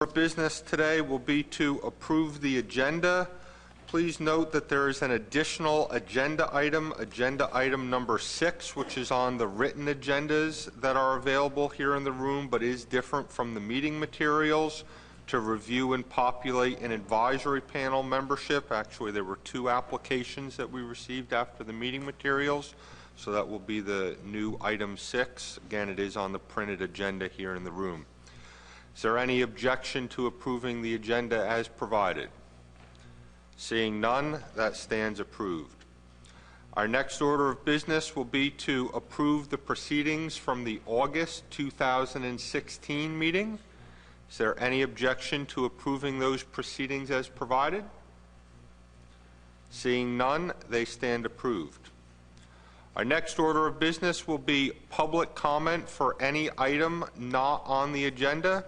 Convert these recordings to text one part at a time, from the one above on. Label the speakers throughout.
Speaker 1: Our business today will be to approve the agenda. Please note that there is an additional agenda item number 6, which is on the written agendas that are available here in the room, but is different from the meeting materials, to review and populate an advisory panel membership. Actually, there were 2 applications that we received after the meeting materials, so that will be the new item 6. Again, it is on the printed agenda here in the room. Is there any objection to approving the agenda as provided? Seeing none, that stands approved. Our next order of business will be to approve the proceedings from the August 2016 meeting. Is there any objection to approving those proceedings as provided? Seeing none, they stand approved. Our next order of business will be public comment for any item not on the agenda.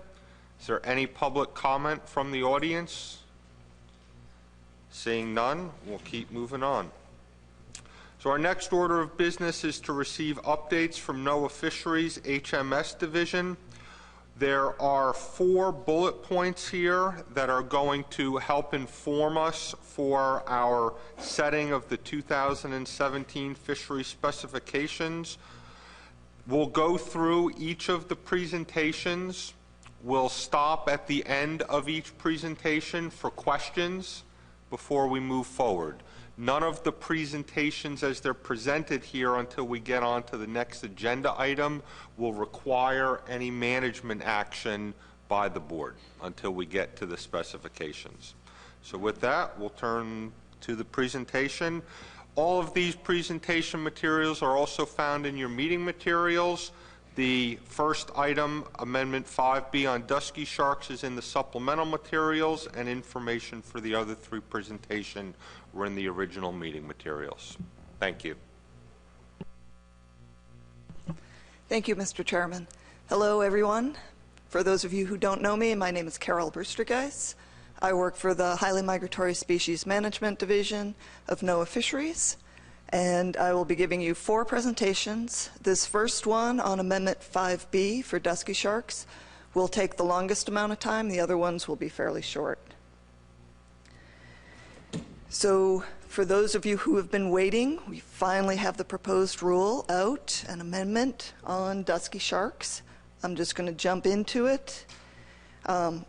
Speaker 1: Is there any public comment from the audience? Seeing none, we'll keep moving on. So our next order of business is to receive updates from NOAA Fisheries HMS Division. There are 4 bullet points here that are going to help inform us for our setting of the 2017 fishery specifications. We'll go through each of the presentations. We'll stop at the end of each presentation for questions before we move forward. None of the presentations as they're presented here until we get on to the next agenda item will require any management action by the board until we get to the specifications. So with that, we'll turn to the presentation. All of these presentation materials are also found in your meeting materials. The first item, Amendment 5B on dusky sharks, is in the supplemental materials, and information for the other 3 presentations were in the original meeting materials. Thank you.
Speaker 2: Thank you, Mr. Chairman. Hello, everyone. For those of you who don't know me, my name is Carol Brewster-Geis. I work for the Highly Migratory Species Management Division of NOAA Fisheries, and I will be giving you 4 presentations. This first one on Amendment 5B for dusky sharks will take the longest amount of time. The other ones will be fairly short. So for those of you who have been waiting, we finally have the proposed rule out, an amendment on dusky sharks. I'm just going to jump into it.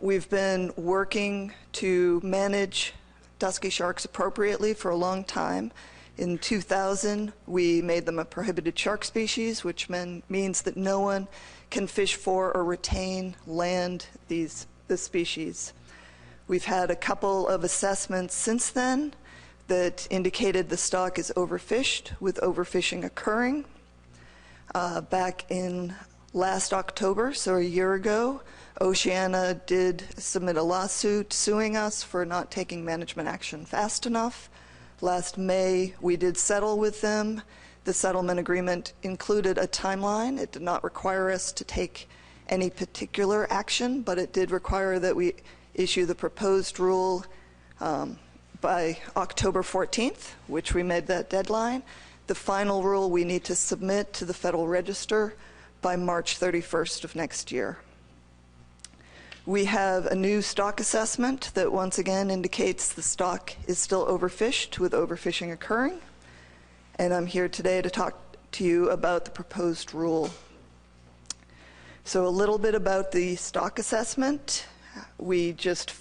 Speaker 2: We've been working to manage dusky sharks appropriately for a long time. In 2000, we made them a prohibited shark species, which means that no one can fish for or retain land this species. We've had a couple of assessments since then that indicated the stock is overfished, with overfishing occurring. Back in last October, so a year ago, Oceana did submit a lawsuit suing us for not taking management action fast enough. Last May, we did settle with them. The settlement agreement included a timeline. It did not require us to take any particular action, but it did require that we issue the proposed rule by October 14th, which we made that deadline. The final rule we need to submit to the Federal Register by March 31st of next year. We have a new stock assessment that once again indicates the stock is still overfished, with overfishing occurring. And I'm here today to talk to you about the proposed rule. So a little bit about the stock assessment. We just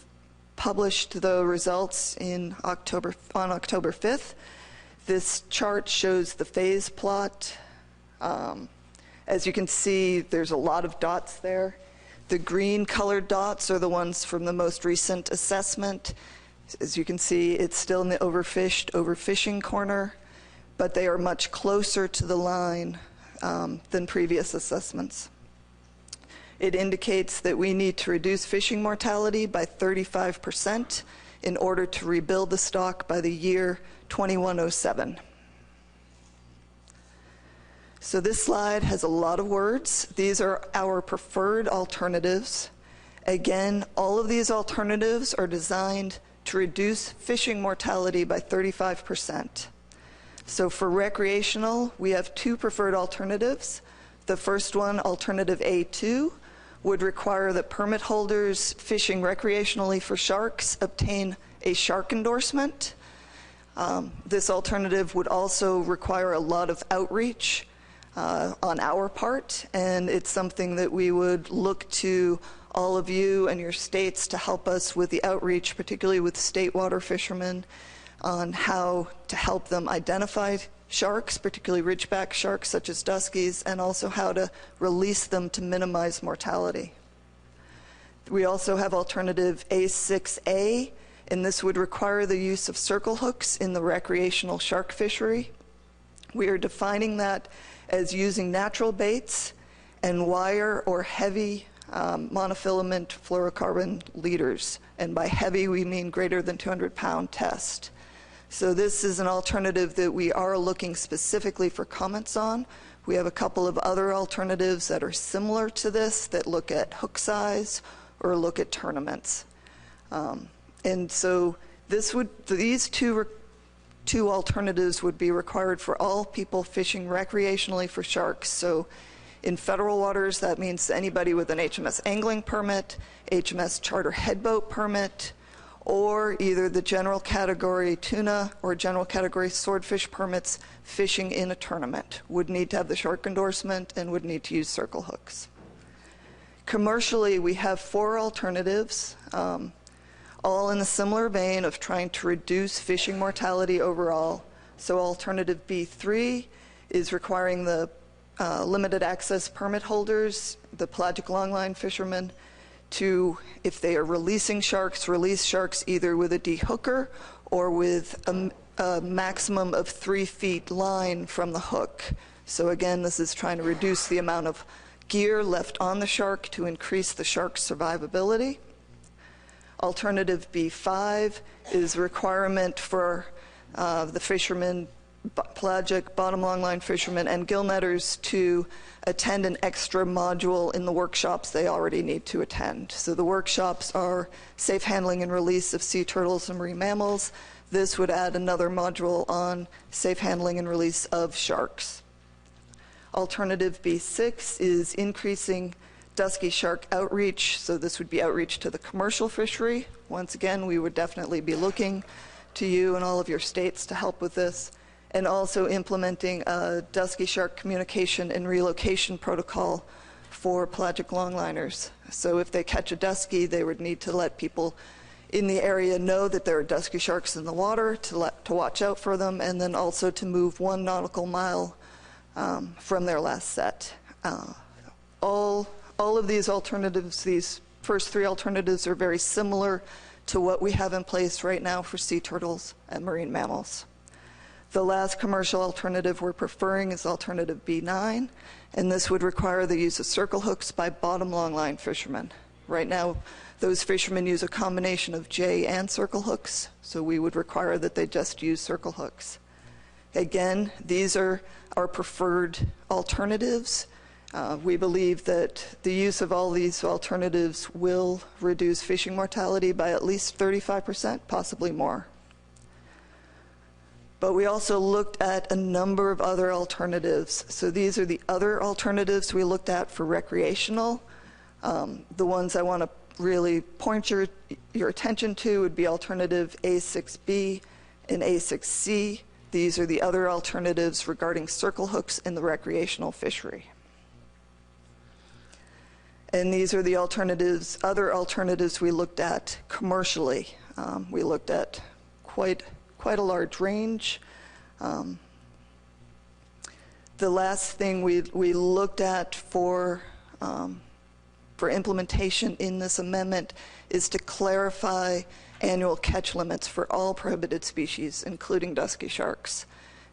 Speaker 2: published the results on October 5th. This chart shows the phase plot. As you can see, there's a lot of dots there. The green colored dots are the ones from the most recent assessment. As you can see, it's still in the overfishing corner, but they are much closer to the line than previous assessments. It indicates that we need to reduce fishing mortality by 35% in order to rebuild the stock by the year 2107. So this slide has a lot of words. These are our preferred alternatives. Again, all of these alternatives are designed to reduce fishing mortality by 35%. So for recreational, we have 2 preferred alternatives. The first one, alternative A2, would require that permit holders fishing recreationally for sharks obtain a shark endorsement. This alternative would also require a lot of outreach on our part, and it's something that we would look to all of you and your states to help us with the outreach, particularly with state water fishermen, on how to help them identify sharks, particularly ridgeback sharks such as duskies, and also how to release them to minimize mortality. We also have alternative A6A, and this would require the use of circle hooks in the recreational shark fishery. We are defining that as using natural baits and wire or heavy monofilament fluorocarbon leaders. And by heavy, we mean greater than 200-pound test. So this is an alternative that we are looking specifically for comments on. We have a couple of other alternatives that are similar to this that look at hook size or look at tournaments. And so these two alternatives would be required for all people fishing recreationally for sharks. So in federal waters, that means anybody with an HMS angling permit, HMS charter headboat permit, or either the general category tuna or general category swordfish permits fishing in a tournament would need to have the shark endorsement and would need to use circle hooks. Commercially, we have 4 alternatives, all in a similar vein of trying to reduce fishing mortality overall. So alternative B3 is requiring the limited access permit holders, the pelagic longline fishermen, to, if they are releasing sharks, release sharks either with a dehooker or with a maximum of 3 feet line from the hook. So again, this is trying to reduce the amount of gear left on the shark to increase the shark's survivability. Alternative B5 is requirement for the fishermen, pelagic, bottom longline fishermen, and gill netters to attend an extra module in the workshops they already need to attend. So the workshops are safe handling and release of sea turtles and marine mammals. This would add another module on safe handling and release of sharks. Alternative B6 is increasing dusky shark outreach. So this would be outreach to the commercial fishery. Once again, we would definitely be looking to you and all of your states to help with this. And also implementing a dusky shark communication and relocation protocol for pelagic longliners. So if they catch a dusky, they would need to let people in the area know that there are dusky sharks in the water, to watch out for them, and then also to move 1 nautical mile from their last set. All of these alternatives, these first 3 alternatives, are very similar to what we have in place right now for sea turtles and marine mammals. The last commercial alternative we're preferring is alternative B9, and this would require the use of circle hooks by bottom longline fishermen. Right now, those fishermen use a combination of J and circle hooks, so we would require that they just use circle hooks. Again, these are our preferred alternatives. We believe that the use of all these alternatives will reduce fishing mortality by at least 35%, possibly more. But we also looked at a number of other alternatives. So these are the other alternatives we looked at for recreational. The ones I want to really point your attention to would be alternative A6B and A6C. These are the other alternatives regarding circle hooks in the recreational fishery. And these are the alternatives, other alternatives we looked at commercially. We looked at quite a large range. The last thing we looked at for implementation in this amendment is to clarify annual catch limits for all prohibited species, including dusky sharks.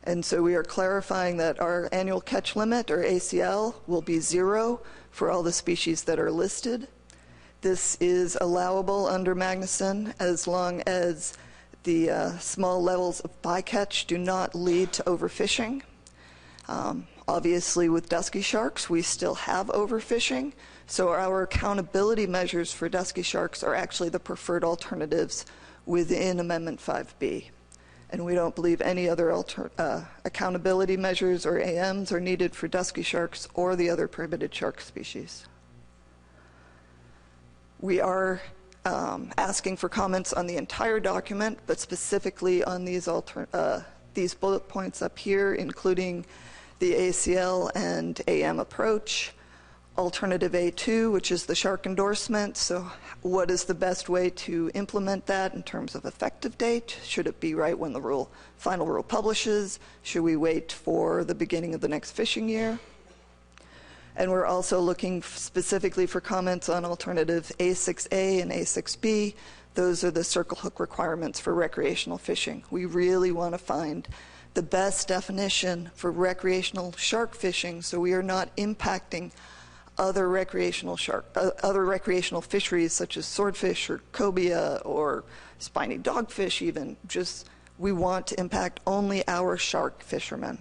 Speaker 2: And so we are clarifying that our annual catch limit, or ACL, will be 0 for all the species that are listed. This is allowable under Magnuson as long as the small levels of bycatch do not lead to overfishing. Obviously, with dusky sharks, we still have overfishing, so our accountability measures for dusky sharks are actually the preferred alternatives within Amendment 5B. And we don't believe any other accountability measures or AMs are needed for dusky sharks or the other prohibited shark species. We are asking for comments on the entire document, but specifically on these bullet points up here, including the ACL and AM approach, Alternative A2, which is the shark endorsement. So what is the best way to implement that in terms of effective date? Should it be right when the final rule publishes? Should we wait for the beginning of the next fishing year? And we're also looking specifically for comments on Alternative A6A and A6B. Those are the circle hook requirements for recreational fishing. We really want to find the best definition for recreational shark fishing so we are not impacting other recreational fisheries such as swordfish or cobia or spiny dogfish even. Just, we want to impact only our shark fishermen.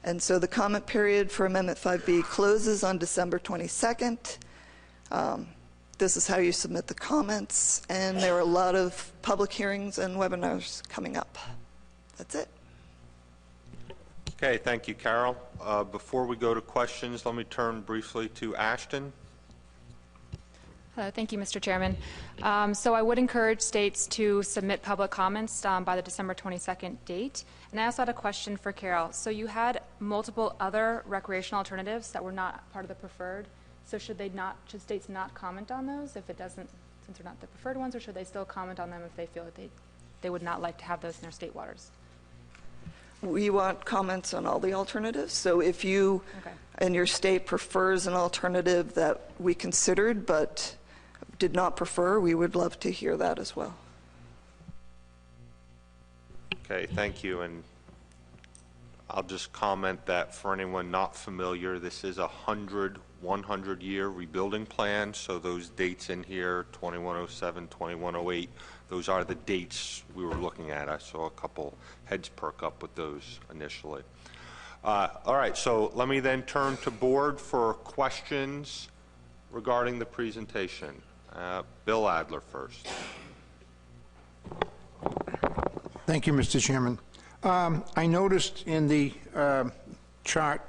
Speaker 2: And so the comment period for Amendment 5B closes on December 22nd. This is how you submit the comments, and there are a lot of public hearings and webinars coming up. That's it.
Speaker 1: Okay, thank you, Carol. Before we go to questions, let me turn briefly to Ashton.
Speaker 3: Thank you, Mr. Chairman. So I would encourage states to submit public comments by the December 22nd date. And I also had a question for Carol. So you had multiple other recreational alternatives that were not part of the preferred. So should states not comment on those if it doesn't, since they're not the preferred ones, or should they still comment on them if they feel that they would not like to have those in their state waters?
Speaker 2: We want comments on all the alternatives. So if you and your state prefers an alternative that we considered but did not prefer, we would love to hear that as well.
Speaker 1: Okay, thank you. And I'll just comment that for anyone not familiar, this is a 100-year rebuilding plan. So those dates in here, 2107, 2108, those are the dates we were looking at. I saw a couple heads perk up with those initially. All right, so let me then turn to board for questions regarding the presentation. Bill Adler first.
Speaker 4: Thank you, Mr. Chairman. I noticed in the chart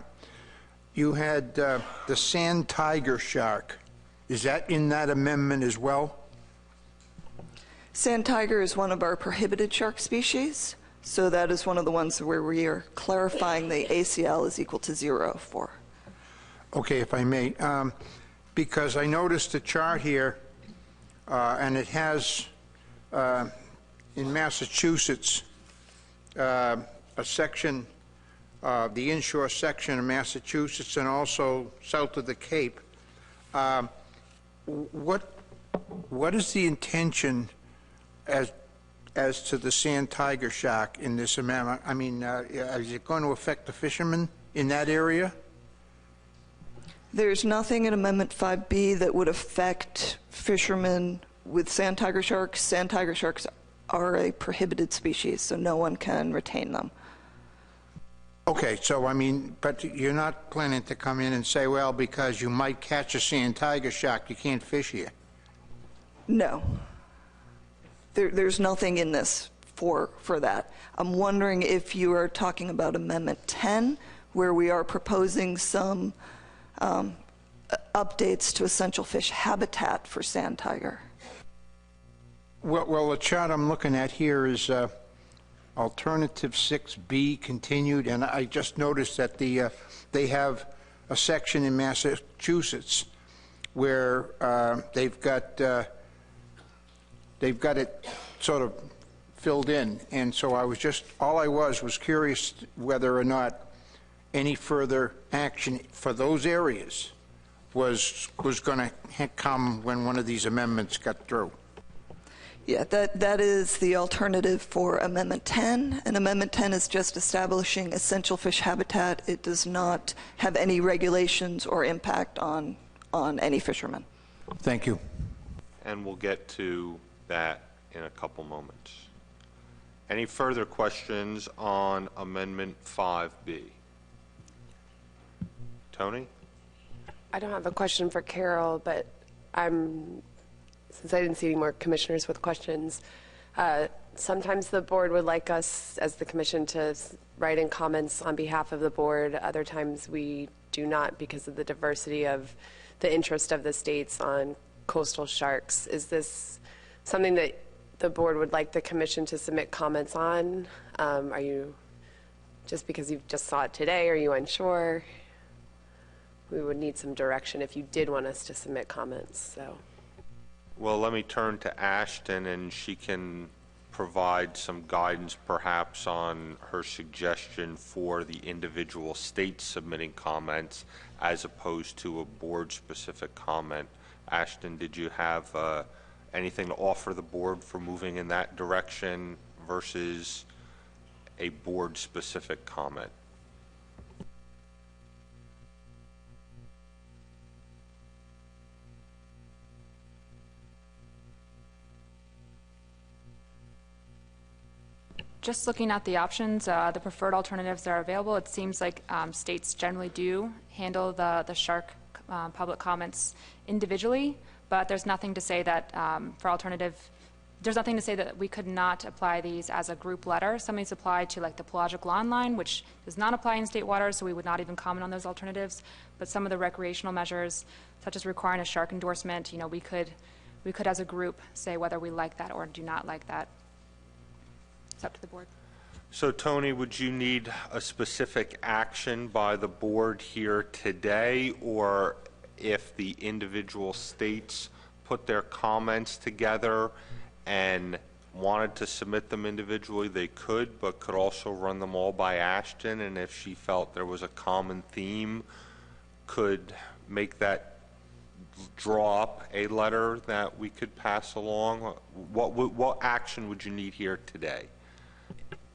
Speaker 4: you had the sand tiger shark. Is that in that amendment as well?
Speaker 2: Sand tiger is one of our prohibited shark species, so that is one of the ones where we are clarifying the ACL is equal to 0 for.
Speaker 4: Okay, if I may, because I noticed the chart here, and it has in Massachusetts a section, the inshore section of Massachusetts, and also south of the Cape. What is the intention as to the sand tiger shark in this amendment? I mean, is it going to affect the fishermen in that area?
Speaker 2: There's nothing in Amendment 5B that would affect fishermen with sand tiger sharks. Sand tiger sharks are a prohibited species, so no one can retain them.
Speaker 4: Okay, so I mean, but you're not planning to come in and say, well, because you might catch a sand tiger shark, you can't fish here?
Speaker 2: No. There's nothing in this for that. I'm wondering if you are talking about Amendment 10, where we are proposing some updates to essential fish habitat for sand tiger.
Speaker 4: Well, the chart I'm looking at here is Alternative 6B continued, and I just noticed that they have a section in Massachusetts where they've got it sort of filled in, and so all I was curious whether or not any further action for those areas was going to come when one of these amendments got through.
Speaker 2: Yeah, that is the alternative for Amendment 10, and Amendment 10 is just establishing essential fish habitat. It does not have any regulations or impact on any fishermen.
Speaker 4: Thank you.
Speaker 1: And we'll get to that in a couple moments. Any further questions on Amendment 5B? Tony?
Speaker 5: I don't have a question for Carol, but since I didn't see any more commissioners with questions, sometimes the board would like us as the commission to write in comments on behalf of the board. Other times we do not because of the diversity of the interest of the states on coastal sharks. Is this something that the board would like the commission to submit comments on? Are you, just because you just saw it today, are you unsure? We would need some direction if you did want us to submit comments, so.
Speaker 1: Well, let me turn to Ashton, and she can provide some guidance perhaps on her suggestion for the individual states submitting comments as opposed to a board-specific comment. Ashton, did you have anything to offer the board for moving in that direction versus a board-specific comment?
Speaker 3: Just looking at the options, the preferred alternatives that are available, it seems like states generally do handle the shark public comments individually, but there's nothing to say that there's nothing to say that we could not apply these as a group letter. Some of these apply to like the pelagic lawn line, which does not apply in state waters, so we would not even comment on those alternatives. But some of the recreational measures, such as requiring a shark endorsement, we could as a group say whether we like that or do not like that. It's up to the board.
Speaker 1: So, Tony, would you need a specific action by the board here today, or if the individual states put their comments together and wanted to submit them individually, they could, but could also run them all by Ashton, and if she felt there was a common theme, could make that draw up a letter that we could pass along? What action would you need here today?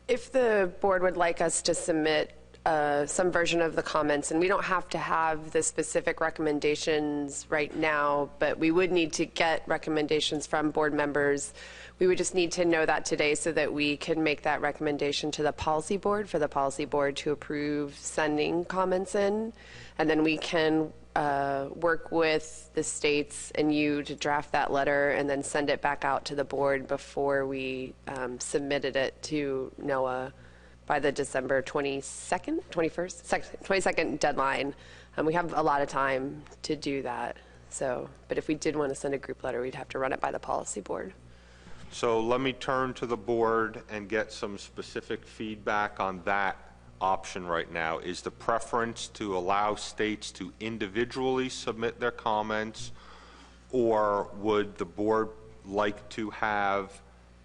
Speaker 5: If the board would like us to submit some version of the comments, and we don't have to have the specific recommendations right now, but we would need to get recommendations from board members. We would just need to know that today so that we can make that recommendation to the policy board for the policy board to approve sending comments in, and then we can work with the states and you to draft that letter and then send it back out to the board before we submitted it to NOAA by the December 22nd deadline. We have a lot of time to do that. So, but if we did want to send a group letter, we'd have to run it by the policy board.
Speaker 1: So let me turn to the board and get some specific feedback on that option right now. Is the preference to allow states to individually submit their comments, or would the board like to have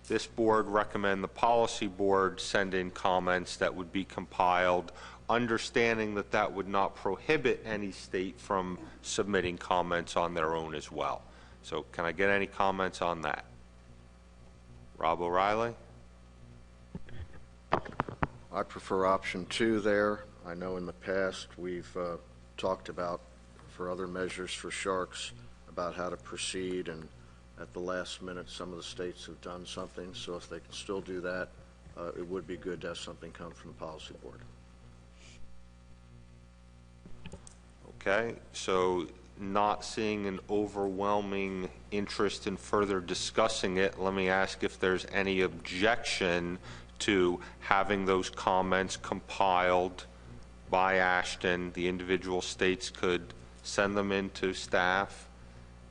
Speaker 1: this board recommend the policy board send in comments that would be compiled, understanding that that would not prohibit any state from submitting comments on their own as well? So can I get any comments on that? Rob O'Reilly?
Speaker 6: I prefer option 2 there. I know in the past we've talked about, for other measures for sharks, about how to proceed, and at the last minute some of the states have done something. So if they can still do that, it would be good to have something come from the policy board.
Speaker 1: Okay, so not seeing an overwhelming interest in further discussing it, let me ask if there's any objection to having those comments compiled by Ashton. The individual states could send them into staff,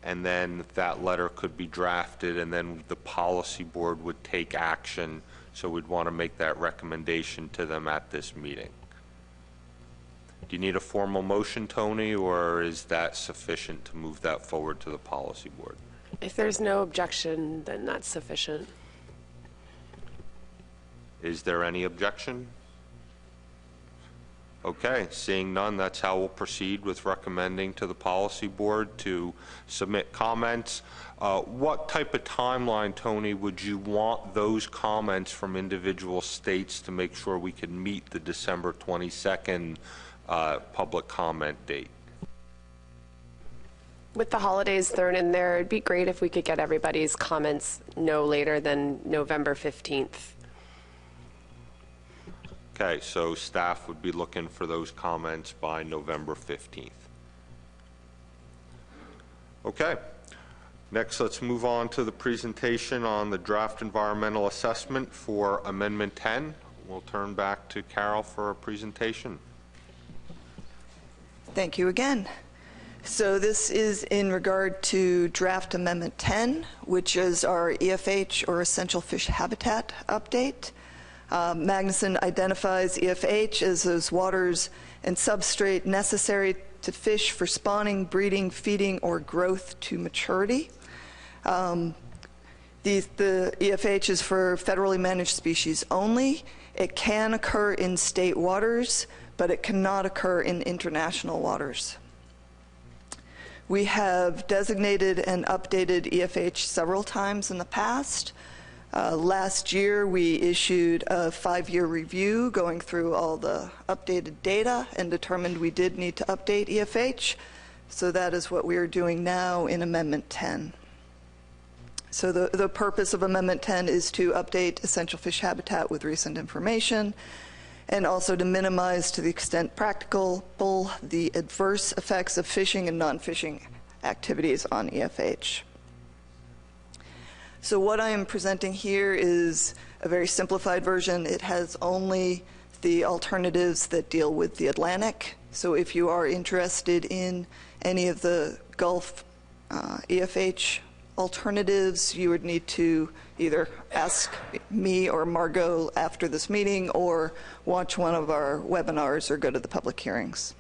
Speaker 1: and then that letter could be drafted, and then the policy board would take action. So we'd want to make that recommendation to them at this meeting. Do you need a formal motion, Tony, or is that sufficient to move that forward to the policy board?
Speaker 5: If there's no objection, then that's sufficient.
Speaker 1: Is there any objection? Okay, seeing none, that's how we'll proceed with recommending to the policy board to submit comments. What type of timeline, Tony, would you want those comments from individual states to make sure we can meet the December 22nd public comment date?
Speaker 5: With the holidays thrown in there, it'd be great if we could get everybody's comments no later than November 15th.
Speaker 1: Okay, so staff would be looking for those comments by November 15th. Okay, next let's move on to the presentation on the draft environmental assessment for Amendment 10. We'll turn back to Carol for a presentation.
Speaker 2: Thank you again. So this is in regard to Draft Amendment 10, which is our EFH, or Essential Fish Habitat update. Magnuson identifies EFH as those waters and substrate necessary to fish for spawning, breeding, feeding, or growth to maturity. The EFH is for federally managed species only. It can occur in state waters, but it cannot occur in international waters. We have designated and updated EFH several times in the past. Last year, we issued a 5-year review going through all the updated data and determined we did need to update EFH. So that is what we are doing now in Amendment 10. So the purpose of Amendment 10 is to update essential fish habitat with recent information, and also to minimize, to the extent practicable, the adverse effects of fishing and non-fishing activities on EFH. So what I am presenting here is a very simplified version. It has only the alternatives that deal with the Atlantic. So if you are interested in any of the Gulf EFH alternatives, you would need to either ask me or Margot after this meeting, or watch one of our webinars or go to the public hearings.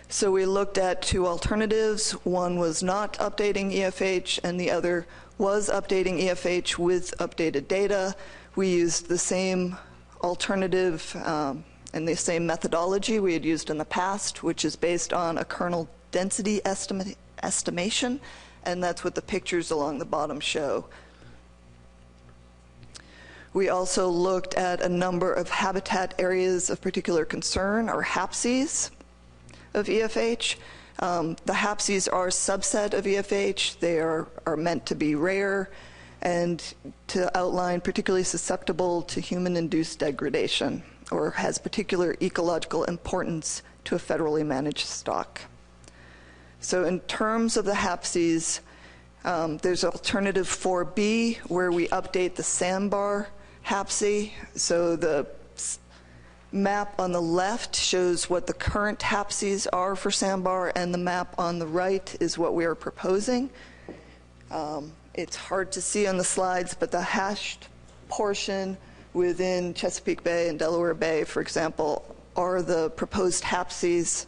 Speaker 2: So we looked at 2 alternatives. One was not updating EFH, and the other was updating EFH with updated data. We used the same alternative and the same methodology we had used in the past, which is based on a kernel density estimation, and that's what the pictures along the bottom show. We also looked at a number of habitat areas of particular concern, or HAPCs, of EFH. The HAPCs are a subset of EFH. They are meant to be rare and to outline particularly susceptible to human-induced degradation, or has particular ecological importance to a federally managed stock. So in terms of the HAPCs, there's alternative 4B, where we update the sandbar HAPC. So the map on the left shows what the current HAPCs are for sandbar, and the map on the right is what we are proposing. It's hard to see on the slides, but the hashed portion within Chesapeake Bay and Delaware Bay, for example, are the proposed HAPCs.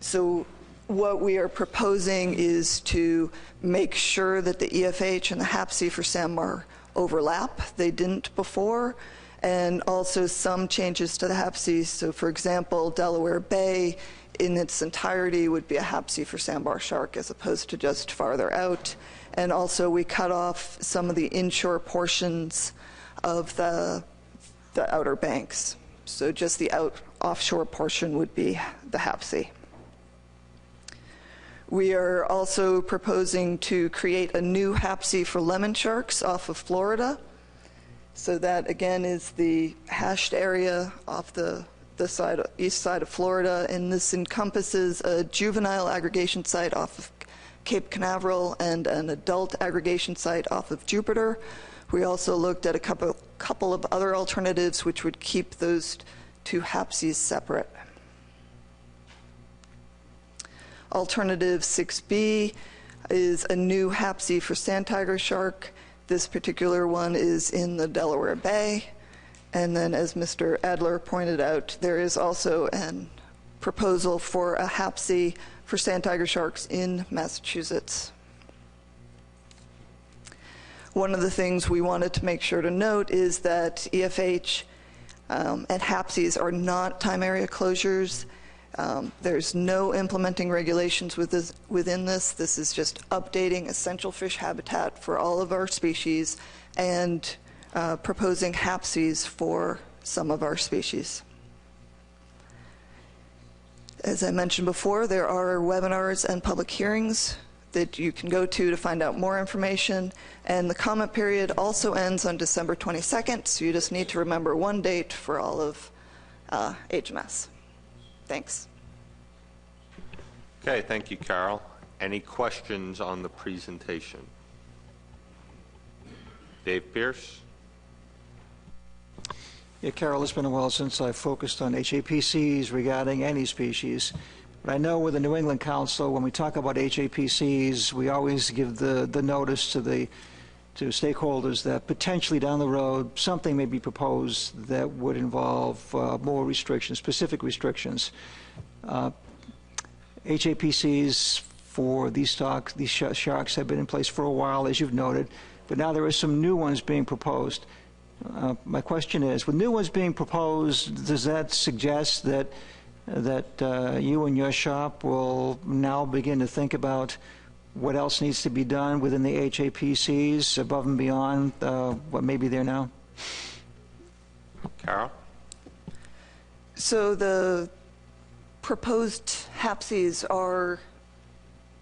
Speaker 2: So what we are proposing is to make sure that the EFH and the HAPC for sandbar overlap. They didn't before. And also some changes to the HAPC. So for example, Delaware Bay in its entirety would be a HAPC for sandbar shark as opposed to just farther out. And also we cut off some of the inshore portions of the outer banks. So just the offshore portion would be the HAPC. We are also proposing to create a new HAPC for lemon sharks off of Florida. So that, again, is the hashed area off the east side of Florida, and this encompasses a juvenile aggregation site off of Cape Canaveral and an adult aggregation site off of Jupiter. We also looked at a couple of other alternatives which would keep those 2 HAPCs separate. Alternative 6B is a new HAPC for sand tiger shark. This particular one is in the Delaware Bay. And then, as Mr. Adler pointed out, there is also a proposal for a HAPC for sand tiger sharks in Massachusetts. One of the things we wanted to make sure to note is that EFH and HAPCs are not time area closures. There's no implementing regulations within this. This is just updating essential fish habitat for all of our species and proposing HAPCs for some of our species. As I mentioned before, there are webinars and public hearings that you can go to find out more information. And the comment period also ends on December 22nd, so you just need to remember one date for all of HMS. Thanks.
Speaker 1: Okay, thank you, Carol. Any questions on the presentation? Dave Pierce?
Speaker 7: Yeah, Carol, it's been a while since I focused on HAPCs regarding any species. But I know with the New England Council, when we talk about HAPCs, we always give the notice to stakeholders that potentially down the road something may be proposed that would involve more restrictions, specific restrictions. HAPCs for these sharks have been in place for a while, as you've noted, but now there are some new ones being proposed. My question is, with new ones being proposed, does that suggest that you and your shop will now begin to think about what else needs to be done within the HAPCs above and beyond what may be there now?
Speaker 1: Carol?
Speaker 2: So the proposed HAPCs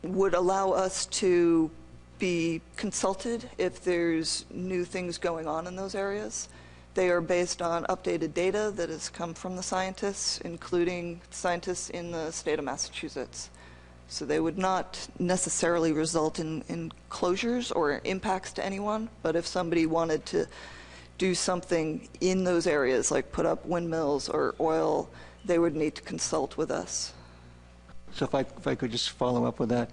Speaker 2: would allow us to be consulted if there's new things going on in those areas. They are based on updated data that has come from the scientists, including scientists in the state of Massachusetts. So they would not necessarily result in closures or impacts to anyone, but if somebody wanted to do something in those areas, like put up windmills or oil, they would need to consult with us.
Speaker 7: So if I could just follow up with that.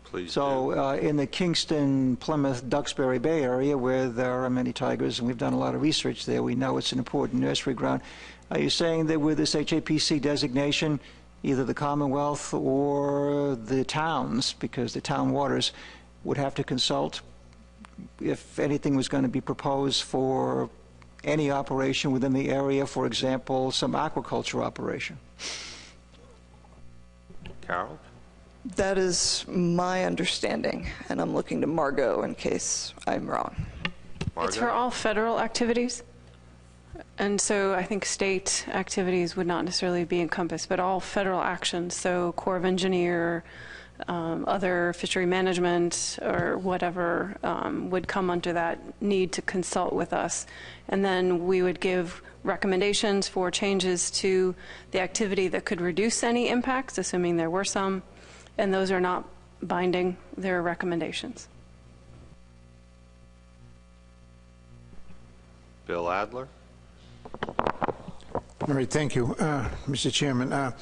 Speaker 1: Please
Speaker 7: So in the Kingston, Plymouth, Duxbury Bay area, where there are many tigers, and we've done a lot of research there, we know it's an important nursery ground. Are you saying that with this HAPC designation, either the Commonwealth or the towns, because the town waters, would have to consult if anything was going to be proposed for any operation within the area, for example, some aquaculture operation?
Speaker 1: Carol?
Speaker 2: That is my understanding, and I'm looking to Margot in case I'm wrong.
Speaker 1: Margot?
Speaker 8: It's for all federal activities. And so I think state activities would not necessarily be encompassed, but all federal actions, so Corps of Engineer, other fishery management or whatever would come under that need to consult with us. And then we would give recommendations for changes to the activity that could reduce any impacts, assuming there were some, and those are not binding, they're recommendations.
Speaker 1: Bill Adler?
Speaker 4: All right, thank you, Mr. Chairman.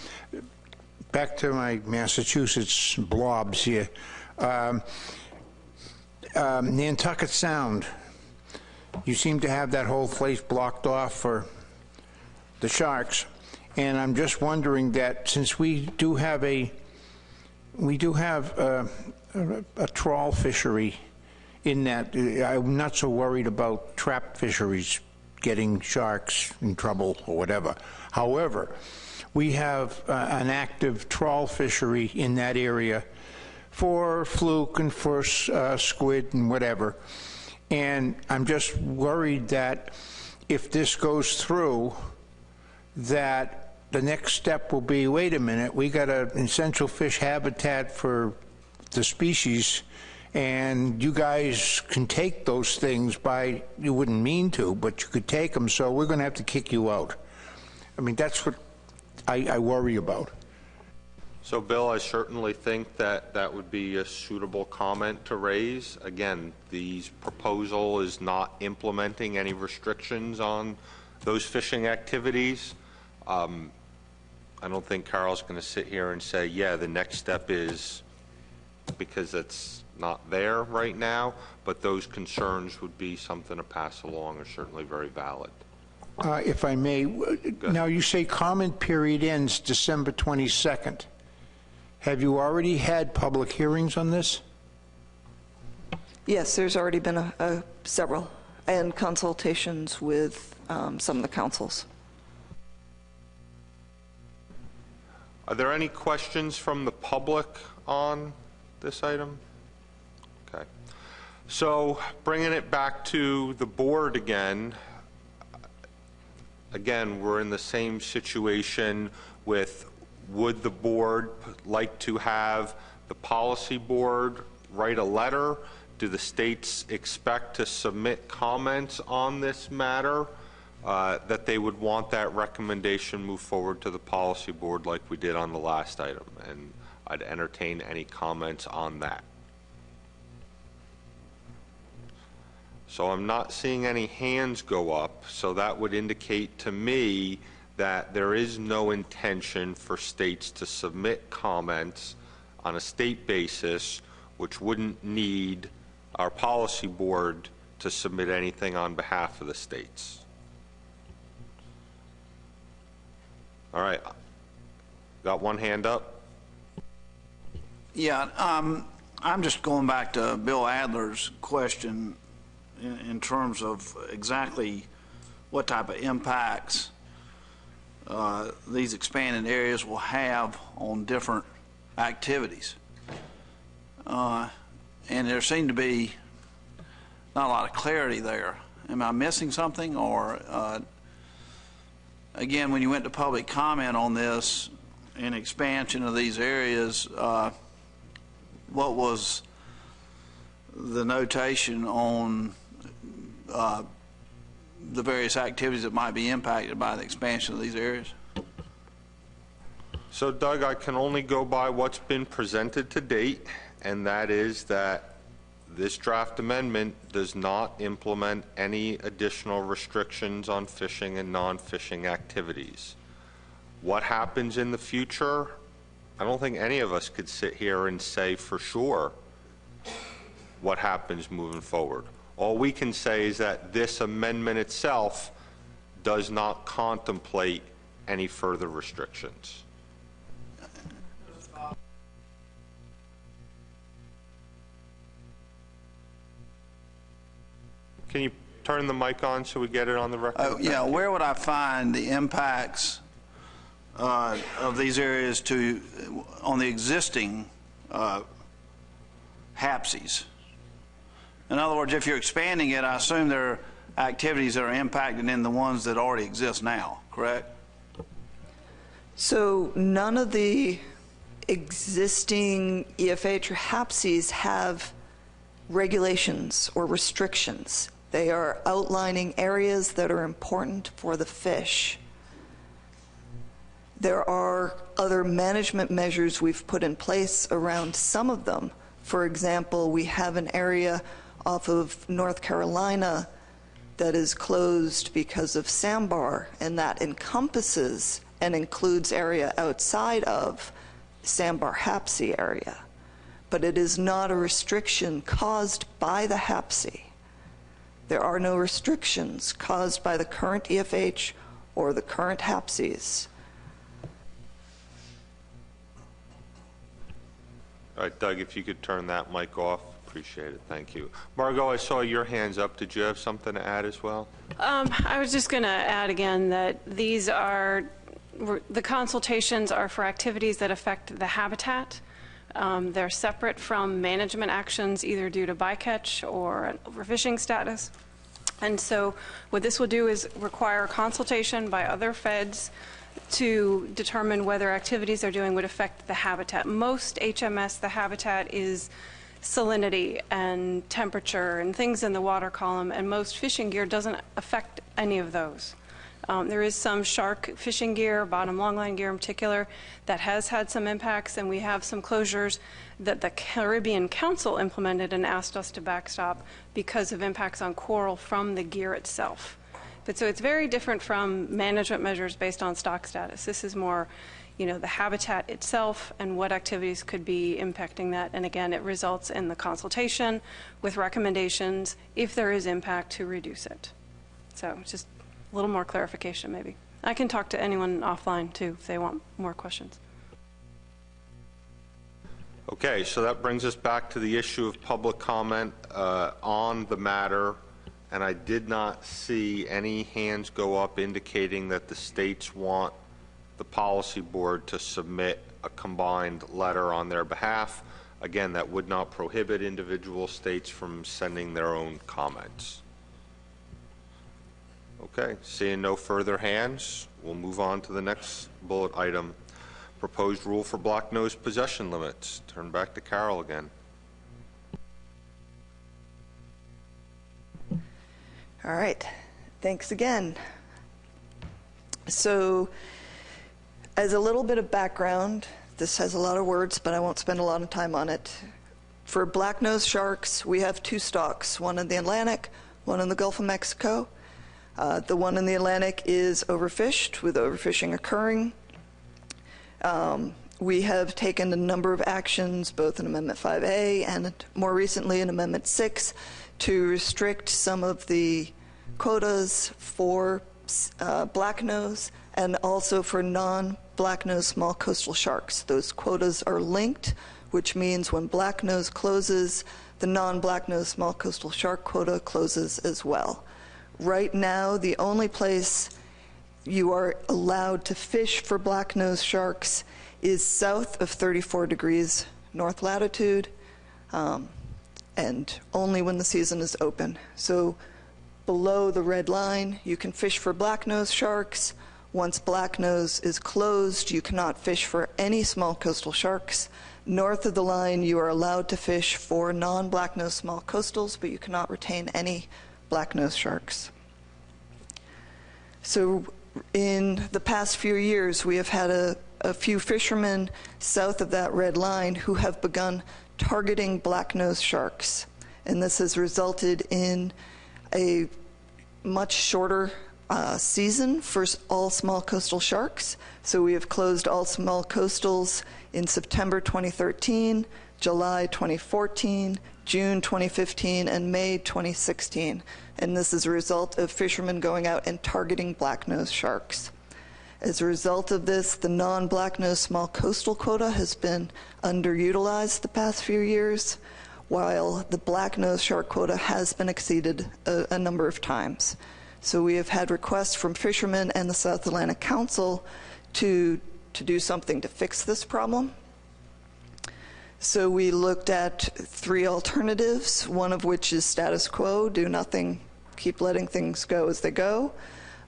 Speaker 4: Back to my Massachusetts blobs here. Nantucket Sound, you seem to have that whole place blocked off for the sharks, and I'm just wondering that since we do have a trawl fishery in that, I'm not so worried about trap fisheries getting sharks in trouble or whatever. However, we have an active trawl fishery in that area for fluke and for squid and whatever. And I'm just worried that if this goes through, that the next step will be, wait a minute, we got an essential fish habitat for the species, and you guys can take those things by, you wouldn't mean to, but you could take them, so we're going to have to kick you out. I mean, that's what I worry about.
Speaker 1: So, Bill, I certainly think that that would be a suitable comment to raise. Again, the proposal is not implementing any restrictions on those fishing activities. I don't think Carol's going to sit here and say, yeah, the next step is, because it's not there right now, but those concerns would be something to pass along, are certainly very valid.
Speaker 4: If I may, now you say comment period ends December 22nd. Have you already had public hearings on this?
Speaker 2: Yes, there's already been several, and consultations with some of the councils.
Speaker 1: Are there any questions from the public on this item? Okay. So, bringing it back to the board again, we're in the same situation with, would the board like to have the policy board write a letter? Do the states expect to submit comments on this matter, that they would want that recommendation move forward to the policy board like we did on the last item? And I'd entertain any comments on that. So I'm not seeing any hands go up, so that would indicate to me that there is no intention for states to submit comments on a state basis, which wouldn't need our policy board to submit anything on behalf of the states. All right, got one hand up?
Speaker 9: Yeah, I'm just going back to Bill Adler's question in terms of exactly what type of impacts these expanded areas will have on different activities. And there seemed to be not a lot of clarity there. Am I missing something? Or, again, when you went to public comment on this and expansion of these areas, what was the notation on the various activities that might be impacted by the expansion of these areas?
Speaker 1: So, Doug, I can only go by what's been presented to date, and that is that this draft amendment does not implement any additional restrictions on fishing and non-fishing activities. What happens in the future? I don't think any of us could sit here and say for sure what happens moving forward. All we can say is that this amendment itself does not contemplate any further restrictions. Can you turn the mic on so we get it on the record?
Speaker 9: Yeah, where would I find the impacts of these areas on the existing HAPSIs? In other words, if you're expanding it, I assume there are activities that are impacted in the ones that already exist now, correct?
Speaker 2: So none of the existing EFH or HAPSIs have regulations or restrictions. They are outlining areas that are important for the fish. There are other management measures we've put in place around some of them. For example, we have an area off of North Carolina that is closed because of sandbar, and that encompasses and includes area outside of sandbar HAPSI area. But it is not a restriction caused by the HAPSI. There are no restrictions caused by the current EFH or the current HAPSIs.
Speaker 1: All right, Doug, if you could turn that mic off, appreciate it. Thank you. Margot, I saw your hands up. Did you have something to add as well?
Speaker 8: I was just going to add again that these are, the consultations are for activities that affect the habitat. They're separate from management actions either due to bycatch or overfishing status. And so what this will do is require consultation by other feds to determine whether activities they're doing would affect the habitat. Most HMS, the habitat is salinity and temperature and things in the water column, and most fishing gear doesn't affect any of those. There is some shark fishing gear, bottom longline gear in particular, that has had some impacts, and we have some closures that the Caribbean Council implemented and asked us to backstop because of impacts on coral from the gear itself. But so it's very different from management measures based on stock status. This is more, you know, the habitat itself and what activities could be impacting that. And again, it results in the consultation with recommendations if there is impact to reduce it. So just a little more clarification maybe. I can talk to anyone offline too if they want more questions.
Speaker 1: Okay, so that brings us back to the issue of public comment on the matter, and I did not see any hands go up indicating that the states want the policy board to submit a combined letter on their behalf. Again, that would not prohibit individual states from sending their own comments. Okay, seeing no further hands, we'll move on to the next bullet item. Proposed rule for block nose possession limits. Turn back to Carol again.
Speaker 2: All right, thanks again. So, as a little bit of background, this has a lot of words, but I won't spend a lot of time on it. For black-nosed sharks, we have two stocks, one in the Atlantic, one in the Gulf of Mexico. The one in the Atlantic is overfished, with overfishing occurring. We have taken a number of actions, both in Amendment 5A and more recently in Amendment 6, to restrict some of the quotas for blacknose and also for non-blacknose small coastal sharks. Those quotas are linked, which means when blacknose closes, the non-blacknose small coastal shark quota closes as well. Right now, the only place you are allowed to fish for blacknose sharks is south of 34 degrees north latitude, and only when the season is open. So below the red line, you can fish for blacknose sharks. Once blacknose is closed, you cannot fish for any small coastal sharks. North of the line, you are allowed to fish for non-blacknose small coastals, but you cannot retain any blacknose sharks. So in the past few years, we have had a few fishermen south of that red line who have begun targeting blacknose sharks. And this has resulted in a much shorter season for all small coastal sharks. So we have closed all small coastals in September 2013, July 2014, June 2015, and May 2016. And this is a result of fishermen going out and targeting blacknose sharks. As a result of this, the non-blacknose small coastal quota has been underutilized the past few years, while the blacknose shark quota has been exceeded a number of times. So we have had requests from fishermen and the South Atlantic Council to do something to fix this problem. So we looked at 3 alternatives, one of which is status quo, do nothing, keep letting things go as they go.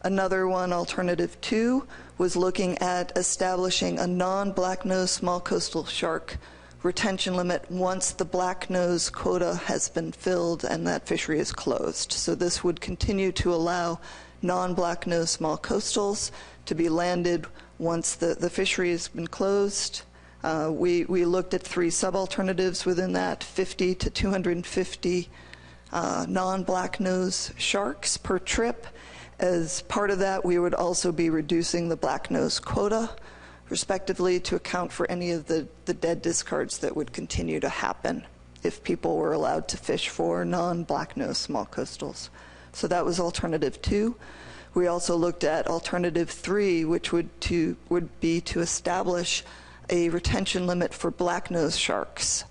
Speaker 2: Another one, alternative 2, was looking at establishing a non-blacknose small coastal shark retention limit once the blacknose quota has been filled and that fishery is closed. So this would continue to allow non-blacknose small coastals to be landed once the fishery has been closed. We looked at 3 sub-alternatives within that, 50 to 250 non-blacknose sharks per trip. As part of that, we would also be reducing the blacknose quota, respectively, to account for any of the dead discards that would continue to happen if people were allowed to fish for non-blacknose small coastals. So that was alternative 2. We also looked at alternative 3, which would be to establish a retention limit for blacknose sharks.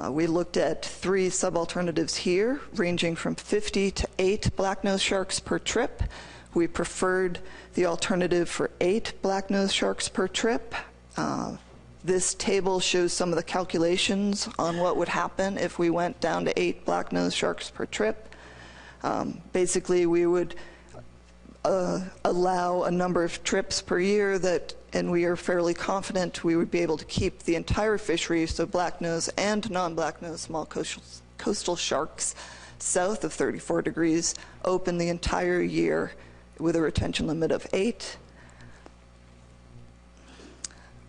Speaker 2: We looked at 3 sub-alternatives here, ranging from 50 to 8 blacknose sharks per trip. We preferred the alternative for 8 blacknose sharks per trip. This table shows some of the calculations on what would happen if we went down to 8 blacknose sharks per trip. Basically, we would allow a number of trips per year and we are fairly confident we would be able to keep the entire fishery, so blacknose and non-blacknose small coastal sharks south of 34 degrees, open the entire year with a retention limit of 8.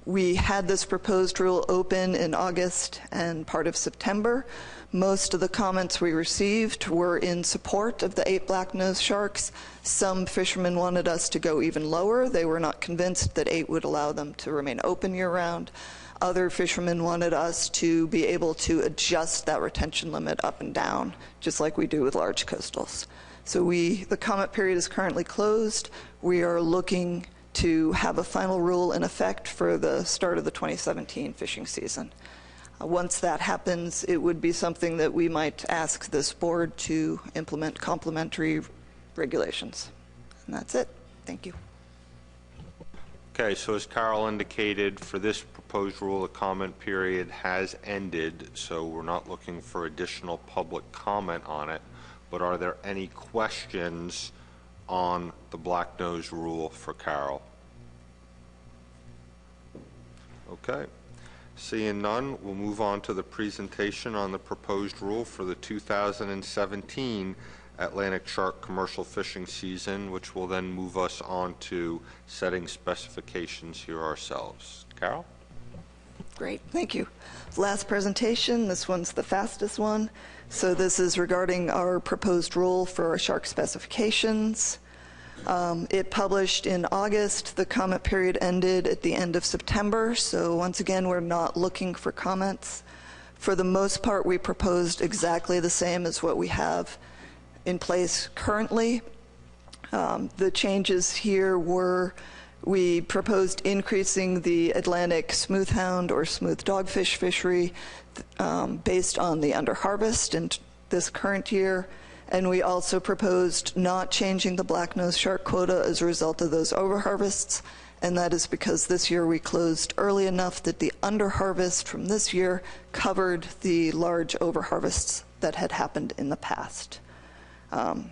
Speaker 2: We had this proposed rule open in August and part of September. Most of the comments we received were in support of the 8 blacknose sharks. Some fishermen wanted us to go even lower. They were not convinced that 8 would allow them to remain open year-round. Other fishermen wanted us to be able to adjust that retention limit up and down, just like we do with large coastals. So the comment period is currently closed. We are looking to have a final rule in effect for the start of the 2017 fishing season. Once that happens, it would be something that we might ask this board to implement complementary regulations. And that's it. Thank you.
Speaker 1: Okay, so as Carol indicated, for this proposed rule, the comment period has ended, so we're not looking for additional public comment on it. But are there any questions on the blacknose rule for Carol? Okay. Seeing none, we'll move on to the presentation on the proposed rule for the 2017 Atlantic shark commercial fishing season, which will then move us on to setting specifications here ourselves. Carol?
Speaker 2: Great, thank you. Last presentation, this one's the fastest one. So this is regarding our proposed rule for our shark specifications. It published in August. The comment period ended at the end of September. So once again, we're not looking for comments. For the most part, we proposed exactly the same as what we have in place currently. The changes here were we proposed increasing the Atlantic smoothhound or smooth dogfish fishery based on the underharvest in this current year. And we also proposed not changing the black-nosed shark quota as a result of those overharvests. And that is because this year we closed early enough that the underharvest from this year covered the large overharvests that had happened in the past.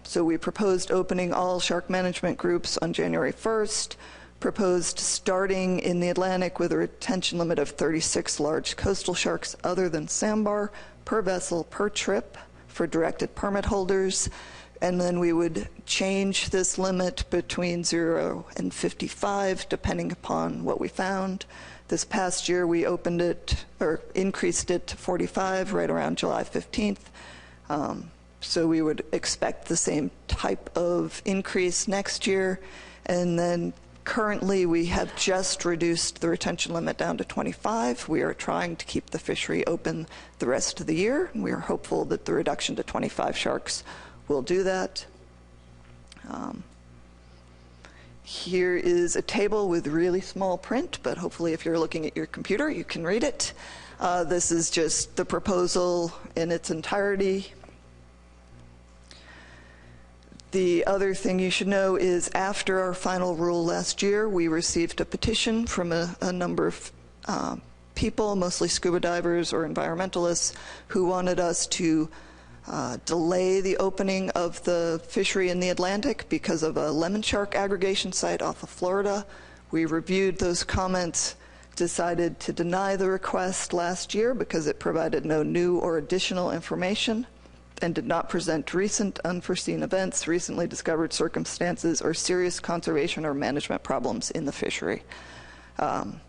Speaker 2: So we proposed opening all shark management groups on January 1st, proposed starting in the Atlantic with a retention limit of 36 large coastal sharks other than sandbar per vessel per trip for directed permit holders, and then we would change this limit between 0 and 55 depending upon what we found. This past year we opened it or increased it to 45 right around July 15th. So we would expect the same type of increase next year. And then currently we have just reduced the retention limit down to 25. We are trying to keep the fishery open the rest of the year. We are hopeful that the reduction to 25 sharks will do that. Here is a table with really small print, but hopefully if you're looking at your computer, you can read it. This is just the proposal in its entirety. The other thing you should know is after our final rule last year, we received a petition from a number of people, mostly scuba divers or environmentalists, who wanted us to delay the opening of the fishery in the Atlantic because of a lemon shark aggregation site off of Florida. We reviewed those comments, decided to deny the request last year because it provided no new or additional information and did not present recent unforeseen events, recently discovered circumstances, or serious conservation or management problems in the fishery.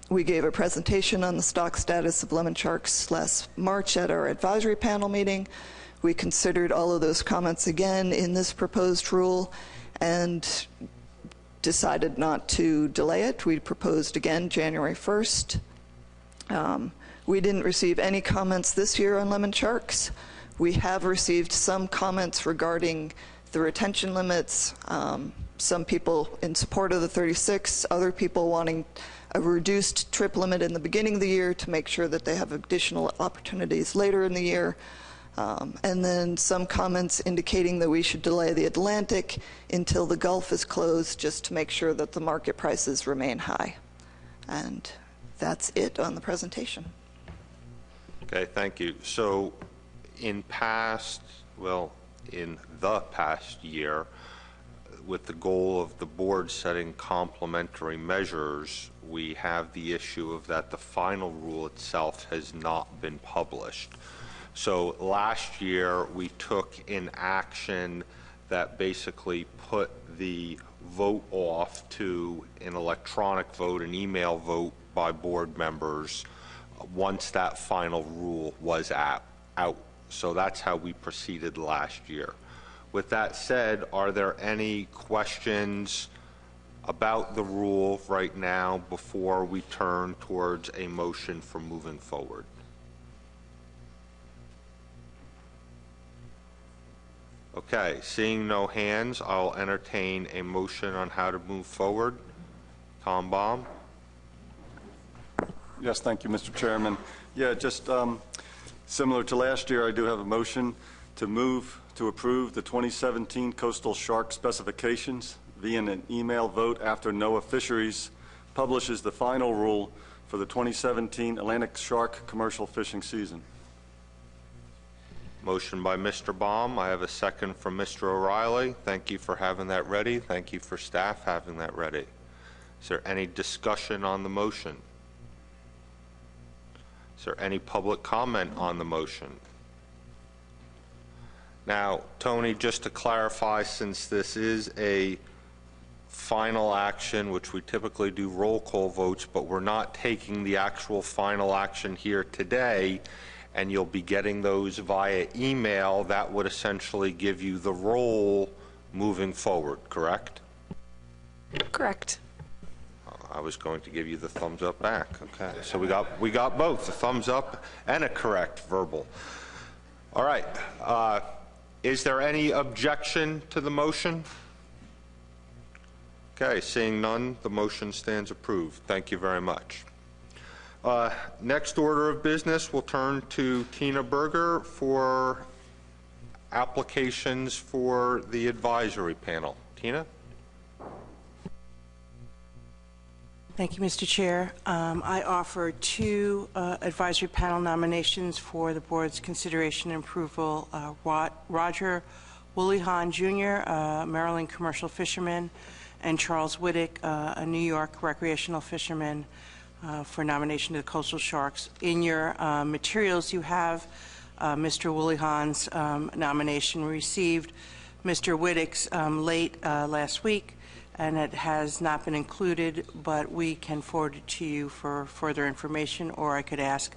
Speaker 2: We gave a presentation on the stock status of lemon sharks last March at our advisory panel meeting. We considered all of those comments again in this proposed rule and decided not to delay it. We proposed again January 1st. We didn't receive any comments this year on lemon sharks. We have received some comments regarding the retention limits, some people in support of the 36, other people wanting a reduced trip limit in the beginning of the year to make sure that they have additional opportunities later in the year. And then some comments indicating that we should delay the Atlantic until the Gulf is closed just to make sure that the market prices remain high. And that's it on the presentation.
Speaker 1: Okay, thank you. So in the past year, with the goal of the board setting complementary measures, we have the issue of that the final rule itself has not been published. So last year we took an action that basically put the vote off to an electronic vote, an email vote by board members once that final rule was out. So that's how we proceeded last year. With that said, are there any questions about the rule right now before we turn towards a motion for moving forward? Okay, seeing no hands, I'll entertain a motion on how to move forward. Tom Baum?
Speaker 10: Yes, thank you, Mr. Chairman. Yeah, just similar to last year, I do have a motion to move to approve the 2017 coastal shark specifications via an email vote after NOAA Fisheries publishes the final rule for the 2017 Atlantic shark commercial fishing season.
Speaker 1: Motion by Mr. Baum. I have a second from Mr. O'Reilly. Thank you for having that ready. Thank you for staff having that ready. Is there any discussion on the motion? Is there any public comment on the motion? Now, Tony, just to clarify, since this is a final action, which we typically do roll call votes, but we're not taking the actual final action here today, and you'll be getting those via email. That would essentially give you the roll moving forward, correct?
Speaker 8: Correct.
Speaker 1: I was going to give you the thumbs up back. Okay, so we got both, a thumbs up and a correct verbal. All right. Is there any objection to the motion? Okay, seeing none, the motion stands approved. Thank you very much. Next order of business, we'll turn to Tina Berger for applications for the advisory panel. Tina?
Speaker 11: Thank you, Mr. Chair. I offer two advisory panel nominations for the board's consideration and approval. Roger Woolleyhan Jr., a Maryland commercial fisherman, and Charles Whittick, a New York recreational fisherman, for nomination to the Coastal Sharks. In your materials, you have Mr. Woolleyhan's nomination. We received Mr. Whittick's late last week, and it has not been included, but we can forward it to you for further information, or I could ask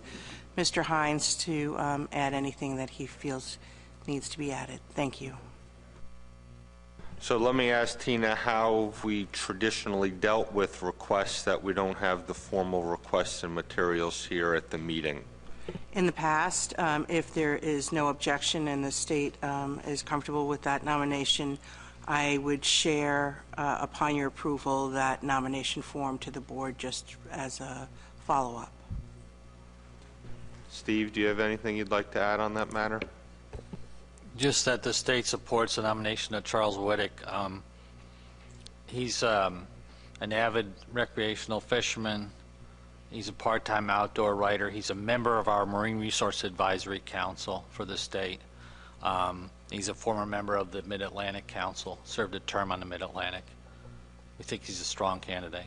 Speaker 11: Mr. Hines to add anything that he feels needs to be added. Thank you.
Speaker 1: So let me ask Tina how we traditionally dealt with requests that we don't have the formal requests and materials here at the meeting.
Speaker 11: In the past, if there is no objection and the state is comfortable with that nomination, I would share, upon your approval, that nomination form to the board just as a follow-up.
Speaker 1: Steve, do you have anything you'd like to add on that matter?
Speaker 12: Just that the state supports the nomination of Charles Whittick. He's an avid recreational fisherman. He's a part-time outdoor writer. He's a member of our Marine Resource Advisory Council for the state. He's a former member of the Mid-Atlantic Council, served a term on the Mid-Atlantic. We think he's a strong candidate.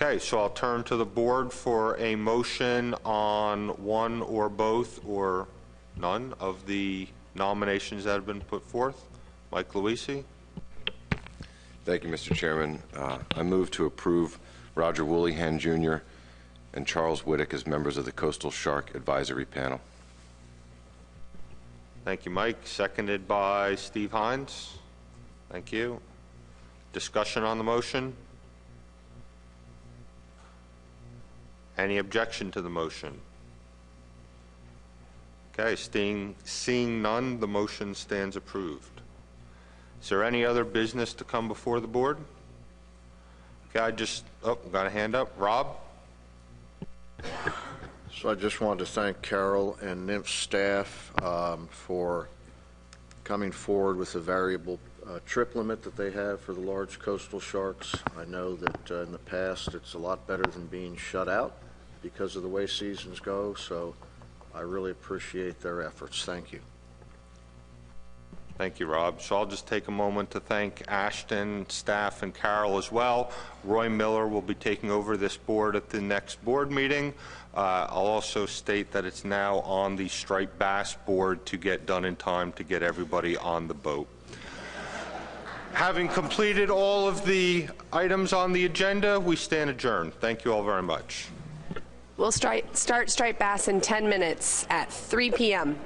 Speaker 1: Okay, so I'll turn to the board for a motion on one or both or none of the nominations that have been put forth. Mike Luisi.
Speaker 13: Thank you, Mr. Chairman. I move to approve Roger Woolleyhan Jr. and Charles Whittick as members of the Coastal Shark Advisory Panel.
Speaker 1: Thank you, Mike. Seconded by Steve Hines. Thank you. Discussion on the motion? Any objection to the motion? Okay, seeing none, the motion stands approved. Is there any other business to come before the board? Okay, got a hand up. Rob?
Speaker 6: So I just wanted to thank Carol and NIMF staff for coming forward with a variable trip limit that they have for the large coastal sharks. I know that in the past it's a lot better than being shut out because of the way seasons go, so I really appreciate their efforts. Thank you.
Speaker 1: Thank you, Rob. So I'll just take a moment to thank Ashton, staff, and Carol as well. Roy Miller will be taking over this board at the next board meeting. I'll also state that it's now on the striped bass board to get done in time to get everybody on the boat. Having completed all of the items on the agenda, we stand adjourned. Thank you all very much.
Speaker 5: We'll start striped bass in 10 minutes at 3 p.m.